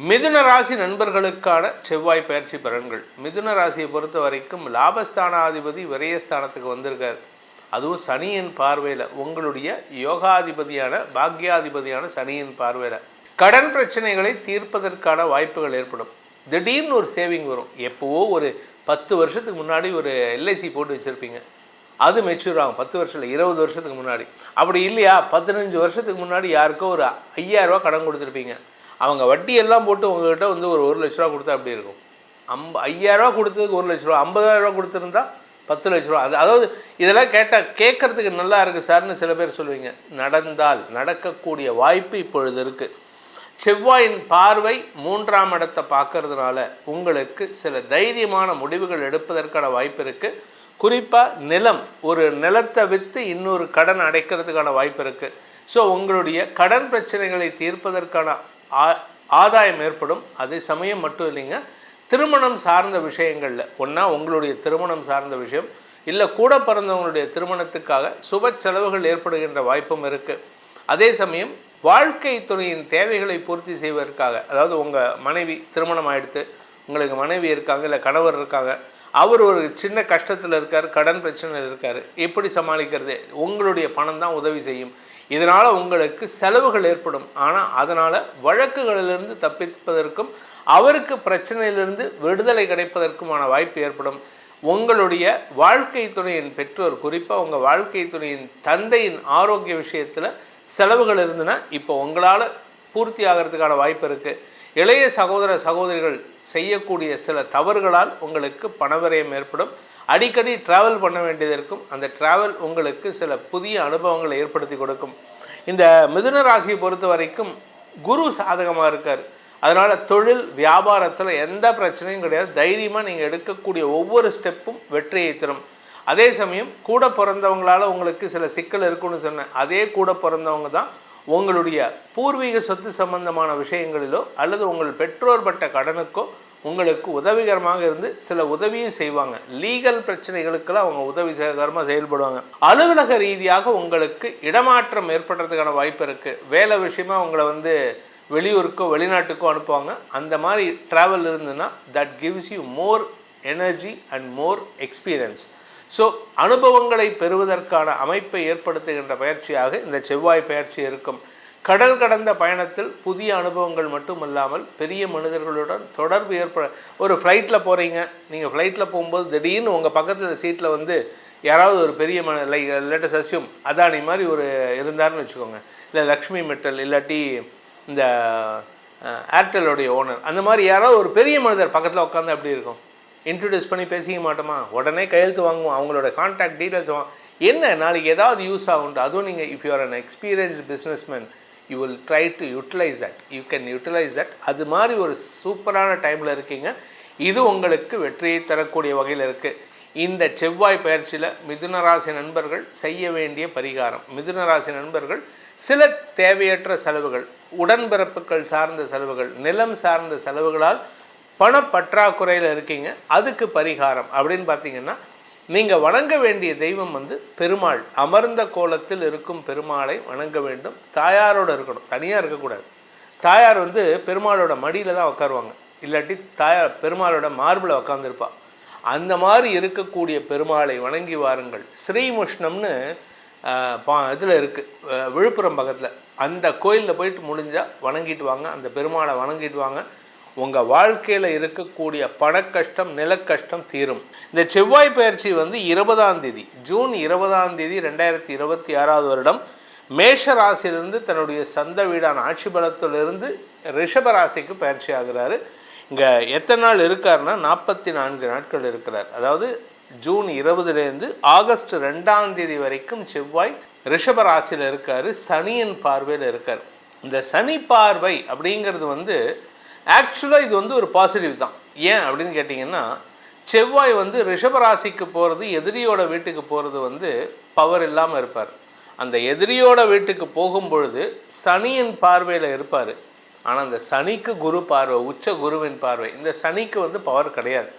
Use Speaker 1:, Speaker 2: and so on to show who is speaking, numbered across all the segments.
Speaker 1: மிதுன ராசி நண்பர்களுக்கான செவ்வாய் பயிற்சி பலன்கள். மிதுன ராசியை பொறுத்த வரைக்கும் லாபஸ்தானாதிபதி விரயஸ்தானத்துக்கு வந்திருக்கார். அதுவும் சனியின் பார்வையில், உங்களுடைய யோகாதிபதியான பாக்யாதிபதியான சனியின் பார்வையில் கடன் பிரச்சனைகளை தீர்ப்பதற்கான வாய்ப்புகள் ஏற்படும். திடீர்னு ஒரு சேவிங் வரும். எப்போவோ ஒரு 10 வருஷத்துக்கு முன்னாடி ஒரு எல்ஐசி போட்டு வச்சுருப்பீங்க, அது மெச்சூர் ஆகும். 10 வருஷம் இல்லை, 20 வருஷத்துக்கு முன்னாடி. அப்படி இல்லையா, 15 வருஷத்துக்கு முன்னாடி யாருக்கோ ஒரு 5000 ரூபா கடன் கொடுத்துருப்பீங்க. அவங்க வட்டி எல்லாம் போட்டு உங்கள்கிட்ட வந்து ஒரு 1 லட்ச ரூபா கொடுத்தா அப்படி இருக்கும். 5000 ரூபா கொடுத்ததுக்கு 1 லட்ச ரூபா, 50,000 ரூபா கொடுத்துருந்தா 10 லட்ச ரூபா. அதாவது இதெல்லாம் கேட்கறதுக்கு நல்லா இருக்குது சார்னு சில பேர் சொல்லுவீங்க. நடக்கக்கூடிய வாய்ப்பு இப்பொழுது இருக்குது. செவ்வாயின் பார்வை 3ஆம் இடத்தை பார்க்கறதுனால உங்களுக்கு சில தைரியமான முடிவுகள் எடுப்பதற்கான வாய்ப்பு இருக்குது. குறிப்பாக ஒரு நிலத்தை விற்று இன்னொரு கடன் அடைக்கிறதுக்கான வாய்ப்பு இருக்குது. ஸோ உங்களுடைய கடன் பிரச்சனைகளை தீர்ப்பதற்கான ஆதாயம் ஏற்படும். அதே சமயம் மட்டும் இல்லைங்க, திருமணம் சார்ந்த விஷயங்களில் ஒன்றா உங்களுடைய திருமணம் சார்ந்த விஷயம், இல்லை கூட பிறந்தவங்களுடைய திருமணத்துக்காக சுப செலவுகள் ஏற்படுகின்ற வாய்ப்பும் இருக்குது. அதே சமயம் வாழ்க்கை துணையின் தேவைகளை பூர்த்தி செய்வதற்காக, அதாவது உங்கள் மனைவி திருமணம் ஆகிடுத்து, உங்களுக்கு மனைவி இருக்காங்க, இல்லை கணவர் இருக்காங்க, அவர் ஒரு சின்ன கஷ்டத்தில் இருக்கார், கடன் பிரச்சனையில் இருக்கார், எப்படி சமாளிக்கிறது? உங்களுடைய பணம் தான் உதவி செய்யும். இதனால் உங்களுக்கு செலவுகள் ஏற்படும். ஆனால் அதனால் வழக்குகளிலிருந்து தப்பிப்பதற்கும் அவருக்கு பிரச்சனையிலிருந்து விடுதலை கிடைப்பதற்குமான வாய்ப்பு ஏற்படும். உங்களுடைய வாழ்க்கை துணையின் பெற்றோர், குறிப்பாக உங்கள் வாழ்க்கை துணையின் தந்தையின் ஆரோக்கிய விஷயத்தில் செலவுகள் இருந்துன்னா இப்போ உங்களால் பூர்த்தி ஆகிறதுக்கான வாய்ப்பு இருக்குது. இளைய சகோதர சகோதரிகள் செய்யக்கூடிய சில தவறுகளால் உங்களுக்கு பணவிரயம் ஏற்படும். அடிக்கடி ட்ராவல் பண்ண வேண்டியது இருக்கும். அந்த ட்ராவல் உங்களுக்கு சில புதிய அனுபவங்களை ஏற்படுத்தி கொடுக்கும். இந்த மிதுன ராசியை பொறுத்த வரைக்கும் குரு சாதகமாக இருக்கார். அதனால் தொழில் வியாபாரத்தில் எந்த பிரச்சனையும் கிடையாது. தைரியமாக நீங்கள் எடுக்கக்கூடிய ஒவ்வொரு ஸ்டெப்பும் வெற்றியை தரும். அதே சமயம் கூட பிறந்தவங்களால் உங்களுக்கு சில சிக்கல் இருக்குன்னு சொன்னேன். அதே கூட பிறந்தவங்க தான் உங்களுடைய பூர்வீக சொத்து சம்பந்தமான விஷயங்களிலோ அல்லது உங்கள் பெற்றோர் பட்ட கடனுக்கோ உங்களுக்கு உதவிகரமாக இருந்து சில உதவியும் செய்வாங்க. லீகல் பிரச்சனைகளுக்கெல்லாம் அவங்க உதவிகரமாக செயல்படுவாங்க. அலுவலக ரீதியாக உங்களுக்கு இடமாற்றம் ஏற்படுறதுக்கான வாய்ப்பு இருக்குது. வேலை விஷயமா உங்களை வந்து வெளியூருக்கோ வெளிநாட்டுக்கோ அனுப்புவாங்க. அந்த மாதிரி ட்ராவல் இருந்துன்னா that gives you more energy and more experience. So அனுபவங்களை பெறுவதற்கான அமைப்பை ஏற்படுத்துகின்ற பயிற்சியாக இந்த செவ்வாய் பயிற்சி இருக்கும். கடல் கடந்த பயணத்தில் புதிய அனுபவங்கள் மட்டுமல்லாமல் பெரிய மனிதர்களுடன் தொடர்பு ஒரு ஃப்ளைட்டில் போகிறீங்க. நீங்கள் ஃப்ளைட்டில் போகும்போது திடீர்னு உங்கள் பக்கத்தில் சீட்டில் வந்து யாராவது ஒரு பெரிய லேட்டஸ்ட் அஸ்யூம் அதானி மாதிரி ஒரு இருந்தார்னு வச்சுக்கோங்க, இல்லை லக்ஷ்மி மெட்டல், இல்லாட்டி இந்த ஏர்டெல்லோடைய ஓனர், அந்த மாதிரி யாராவது ஒரு பெரிய மனிதர் பக்கத்தில் உட்காந்து அப்படி இருக்கும். இன்ட்ரடியூஸ் பண்ணி பேசிக்க மாட்டோமா, உடனே கையெழுத்து வாங்குவோம், அவங்களோட கான்டாக்ட் டீட்டெயில்ஸ் என்ன நாளைக்கு ஏதாவது யூஸ் ஆகுண்டு. அதுவும் நீங்கள் if you are an experienced businessman you will try to utilise that, you can utilise that. அது மாதிரி ஒரு சூப்பரான டைமில் இருக்கீங்க. இது உங்களுக்கு வெற்றியை தரக்கூடிய வகையில் இருக்குது. இந்த செவ்வாய் பயிற்சியில் மிதுன ராசி நண்பர்கள் செய்ய வேண்டிய பரிகாரம், மிதுன ராசி நண்பர்கள் சில தேவையற்ற செலவுகள், உடன்பிறப்புகள் சார்ந்த செலவுகள், நிலம் சார்ந்த செலவுகளால் பணப்பற்றாக்குறையில் இருக்கீங்க. அதுக்கு பரிகாரம் அப்படின்னு பார்த்தீங்கன்னா, நீங்கள் வணங்க வேண்டிய தெய்வம் வந்து பெருமாள். அமர்ந்த கோலத்தில் இருக்கும் பெருமாளை வணங்க வேண்டும். தாயாரோடு இருக்கணும், தனியாக இருக்கக்கூடாது. தாயார் வந்து பெருமாளோட மடியில் தான் உட்காருவாங்க, இல்லாட்டி தாயார் பெருமாளோட மார்பில் உட்காந்துருப்பா. அந்த மாதிரி இருக்கக்கூடிய பெருமாளை வணங்கி வாருங்கள். ஸ்ரீமுஷ்ணம்னு இதில் இருக்குது, விழுப்புரம் பக்கத்தில். அந்த கோயிலில் போயிட்டு முடிஞ்சால் வணங்கிட்டு வாங்க, அந்த பெருமாளை வணங்கிட்டு வாங்க. உங்கள் வாழ்க்கையில் இருக்கக்கூடிய பணக்கஷ்டம், நிலக்கஷ்டம் தீரும். இந்த செவ்வாய் பயிற்சி வந்து 20ஆம் தேதி, ஜூன் 20ஆம் தேதி 2026 வருடம் மேஷ ராசியிலிருந்து தன்னுடைய சொந்த வீடான ஆட்சி பலத்திலிருந்து ரிஷப ராசிக்கு பயிற்சி ஆகிறாரு. இங்கே எத்தனை நாள் இருக்காருன்னா 44 நாட்கள் இருக்கிறார். அதாவது ஜூன் 20லேருந்து ஆகஸ்ட் 2ஆம் தேதி வரைக்கும் செவ்வாய் ரிஷப ராசியில் இருக்கார். சனியின் பார்வையில் இருக்கார். இந்த சனி பார்வை அப்படிங்கிறது வந்து ஆக்சுவலாக இது வந்து ஒரு பாசிட்டிவ் தான். ஏன் அப்படின்னு கேட்டிங்கன்னா, செவ்வாய் வந்து ரிஷபராசிக்கு போகிறது, எதிரியோட வீட்டுக்கு போகிறது வந்து பவர் இல்லாமல் இருப்பார். அந்த எதிரியோட வீட்டுக்கு போகும் பொழுது சனியின் பார்வையில் இருப்பார். ஆனால் அந்த சனிக்கு குரு பார்வை, உச்ச குருவின் பார்வை. இந்த சனிக்கு வந்து பவர் கிடையாது.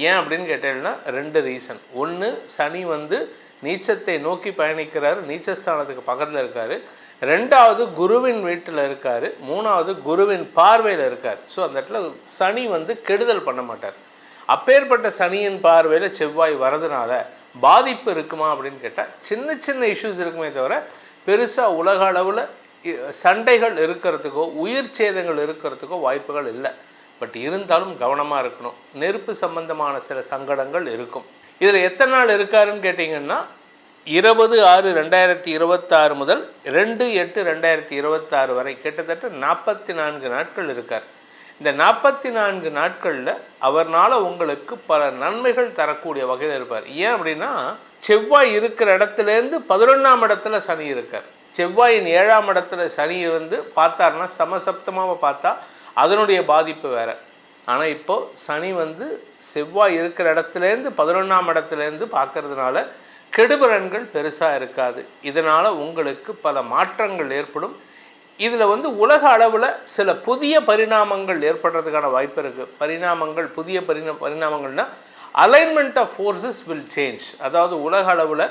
Speaker 1: ஏன் அப்படின்னு கேட்டீங்கன்னா 2 ரீசன். ஒன்று, சனி வந்து நீச்சத்தை நோக்கி பயணிக்கிறார், நீச்சஸ்தானத்துக்கு பக்கத்தில் இருக்கார். ரெண்டாவது குருவின் வீட்டில் இருக்கார், மூணாவது குருவின் பார்வையில் இருக்கார். ஸோ அந்த இடத்துல சனி வந்து கெடுதல் பண்ண மாட்டார். அப்பேற்பட்ட சனியின் பார்வையில் செவ்வாய் வரதுனால பாதிப்பு இருக்குமா அப்படின்னு கேட்டால் சின்ன சின்ன இஷ்யூஸ் இருக்குமே தவிர பெருசாக உலக அளவில் சண்டைகள் இருக்கிறதுக்கோ உயிர் சேதங்கள் இருக்கிறதுக்கோ வாய்ப்புகள் இல்லை. பட் இருந்தாலும் கவனமாக இருக்கணும். நெருப்பு சம்பந்தமான சில சங்கடங்கள் இருக்கும். இதில் எத்தனை நாள் இருக்காருன்னு கேட்டிங்கன்னா 20/6/2026 முதல் 2/8/2026 வரை கிட்டத்தட்ட 44 நாட்கள் இருக்கார். இந்த 44 நாட்களில் அவர்னால உங்களுக்கு பல நன்மைகள் தரக்கூடிய வகையில் இருப்பார். ஏன் அப்படின்னா செவ்வாய் இருக்கிற இடத்துலேருந்து 11ஆம் இடத்துல சனி இருக்கார். செவ்வாயின் 7ஆம் இடத்துல சனி இருந்து பார்த்தாருன்னா சமசப்தமாக பார்த்தா அதனுடைய பாதிப்பு வேறு. ஆனால் இப்போது சனி வந்து செவ்வாய் இருக்கிற இடத்துலேருந்து 11ஆம் இடத்துலேருந்து பார்க்கறதுனால கெடுபலன்கள் பெருசாக இருக்காது. இதனால் உங்களுக்கு பல மாற்றங்கள் ஏற்படும். இதில் வந்து உலக அளவில் சில புதிய பரிணாமங்கள் ஏற்படுறதுக்கான வாய்ப்பு இருக்குது. புதிய பரிணாமங்கள்னால் alignment of forces will change. அதாவது உலக அளவில்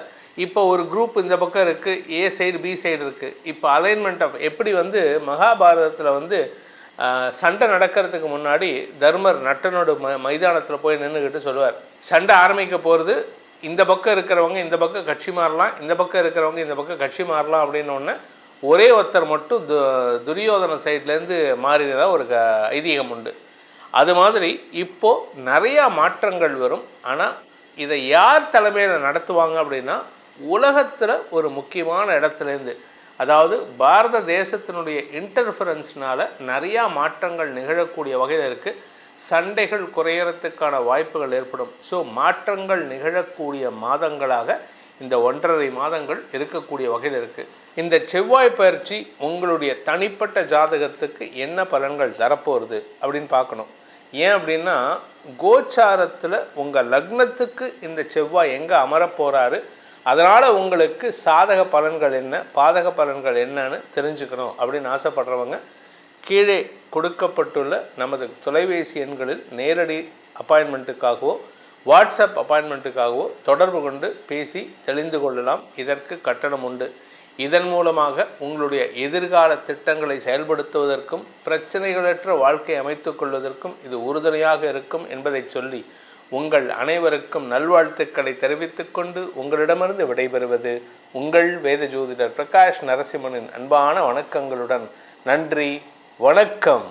Speaker 1: இப்போ ஒரு குரூப் இந்த பக்கம் இருக்குது, ஏ சைடு பி சைடு இருக்குது. இப்போ அலைன்மெண்ட் ஆஃப் எப்படி வந்து மகாபாரதத்தில் வந்து சண்டை நடக்கிறதுக்கு முன்னாடி தர்மர் நட்டனோட மைதானத்தில் போய் நின்றுக்கிட்டு சொல்லுவார், சண்டை ஆரம்பிக்க போகிறது, இந்த பக்கம் இருக்கிறவங்க இந்த பக்கம் கட்சி மாறலாம், இந்த பக்கம் இருக்கிறவங்க இந்த பக்கம் கட்சி மாறலாம் அப்படின்னோடனே ஒரே ஒருத்தர் மட்டும் துரியோதன சைட்லேருந்து மாறினதாக ஒரு ஐதீகம் உண்டு. அது மாதிரி இப்போது நிறையா மாற்றங்கள் வரும். ஆனால் இதை யார் தலைமையில் நடத்துவாங்க அப்படின்னா உலகத்தில் ஒரு முக்கியமான இடத்துலேருந்து, அதாவது பாரத தேசத்தினுடைய இன்டர்ஃபரன்ஸ்னால் நிறையா மாற்றங்கள் நிகழக்கூடிய வகையில் இருக்குது. சண்டைகள் குறையறதுக்கான வாய்ப்புகள் ஏற்படும். ஸோ மாற்றங்கள் நிகழக்கூடிய மாதங்களாக இந்த 1.5 மாதங்கள் இருக்கக்கூடிய வகையில் இருக்குது. இந்த செவ்வாய் பயிற்சி உங்களுடைய தனிப்பட்ட ஜாதகத்துக்கு என்ன பலன்கள் தரப்போகிறது அப்படின்னு பார்க்கணும். ஏன் அப்படின்னா கோச்சாரத்தில் உங்கள் லக்னத்துக்கு இந்த செவ்வாய் எங்கே அமரப்போகிறாரு, அதனால் உங்களுக்கு சாதக பலன்கள் என்ன பாதக பலன்கள் என்னன்னு தெரிஞ்சுக்கணும் அப்படின்னு ஆசைப்படுறவங்க கீழே கொடுக்கப்பட்டுள்ள நமது தொலைபேசி எண்களில் நேரடி அப்பாயின்மெண்ட்டுக்காகவோ வாட்ஸ்அப் அப்பாயின்மெண்ட்டுக்காகவோ தொடர்பு கொண்டு பேசி தெளிந்து கொள்ளலாம். இதற்கு கட்டணம் உண்டு. இதன் மூலமாக உங்களுடைய எதிர்கால திட்டங்களை செயல்படுத்துவதற்கும் பிரச்சனைகளற்ற வாழ்க்கை அமைத்து கொள்வதற்கும் இது உறுதுணையாக இருக்கும் என்பதை சொல்லி உங்கள் அனைவருக்கும் நல்வாழ்த்துக்களை தெரிவித்துக்கொண்டு உங்களிடமிருந்து விடைபெறுவது உங்கள் வேத ஜோதிடர் பிரகாஷ் நரசிம்மனின் அன்பான வணக்கங்களுடன். நன்றி, வணக்கம்.